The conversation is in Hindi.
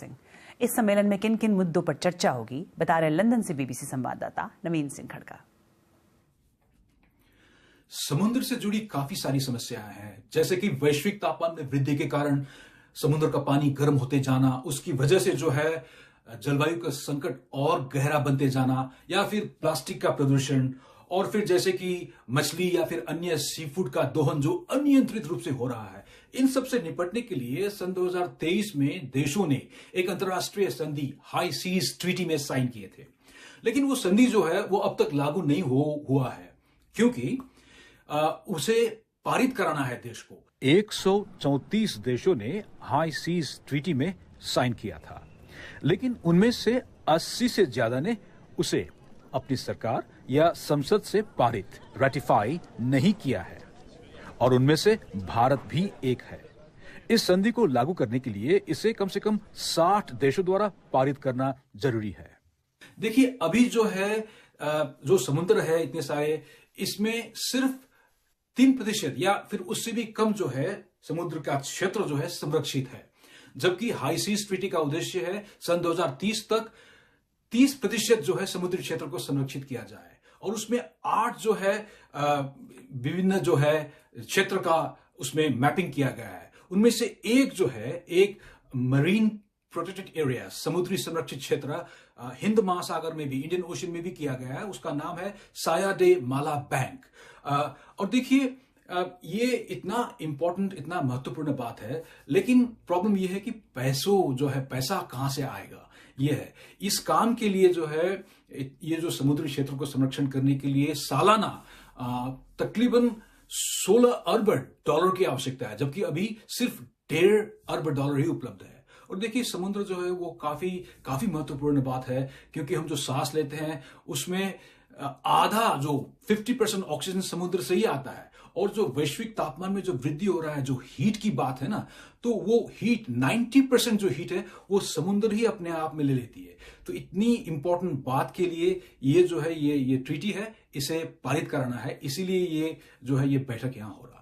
सिंह। इस सम्मेलन में किन किन मुद्दों पर चर्चा होगी, बता रहे लंदन से बीबीसी संवाददाता नवीन सिंह खड़का। समुद्र से जुड़ी काफी सारी समस्याएं हैं, जैसे कि वैश्विक तापमान में वृद्धि के कारण समुद्र का पानी गर्म होते जाना, उसकी वजह से जो है जलवायु का संकट और गहरा बनते जाना, या फिर प्लास्टिक का प्रदूषण, और फिर जैसे कि मछली या फिर अन्य सी फूड का दोहन जो अनियंत्रित रूप से हो रहा है। इन सब से निपटने के लिए सन 2023 में देशों ने एक अंतर्राष्ट्रीय संधि हाई सीज ट्रीटी में साइन किए थे, लेकिन वो संधि जो है वो अब तक लागू नहीं हुआ है, क्योंकि उसे पारित कराना है देश को। 134 देशों ने हाई सीज ट्रीटी में साइन किया था, लेकिन उनमें से 80 से ज्यादा ने उसे अपनी सरकार या संसद से पारित रेटिफाई नहीं किया है, और उनमें से भारत भी एक है। इस संधि को लागू करने के लिए इसे कम से कम 60 देशों द्वारा पारित करना जरूरी है। देखिए, अभी जो है जो समुद्र है इतने सारे, इसमें सिर्फ 3% या फिर उससे भी कम जो है समुद्र का क्षेत्र जो है संरक्षित है, जबकि हाई सीज ट्रीटी का उद्देश्य है सन 2030 तक 30% जो है समुद्री क्षेत्र को संरक्षित किया जाए, और उसमें 8 जो है विभिन्न जो है क्षेत्र का उसमें मैपिंग किया गया है। उनमें से एक जो है एक मरीन प्रोटेक्टेड एरिया, समुद्री संरक्षित क्षेत्र हिंद महासागर में भी, इंडियन ओशन में भी किया गया है। उसका नाम है साया डे माला बैंक। और देखिए, ये इतना इंपॉर्टेंट, इतना महत्वपूर्ण बात है, लेकिन प्रॉब्लम ये है कि पैसा कहां से आएगा, ये है। इस काम के लिए जो है, ये जो समुद्री क्षेत्र को संरक्षण करने के लिए सालाना तकरीबन 16 अरब डॉलर की आवश्यकता है, जबकि अभी सिर्फ 1.5 अरब डॉलर ही उपलब्ध है। और देखिए, समुद्र जो है वो काफी महत्वपूर्ण बात है, क्योंकि हम जो सांस लेते हैं उसमें आधा जो 50% ऑक्सीजन समुद्र से ही आता है, और जो वैश्विक तापमान में जो वृद्धि हो रहा है, जो हीट की बात है ना, तो वो हीट 90% जो हीट है वो समुद्र ही अपने आप में ले लेती है। तो इतनी इंपॉर्टेंट बात के लिए ये जो है ये ट्रीटी है, इसे पारित कराना है, इसीलिए ये जो है ये बैठक यहां हो रहा है।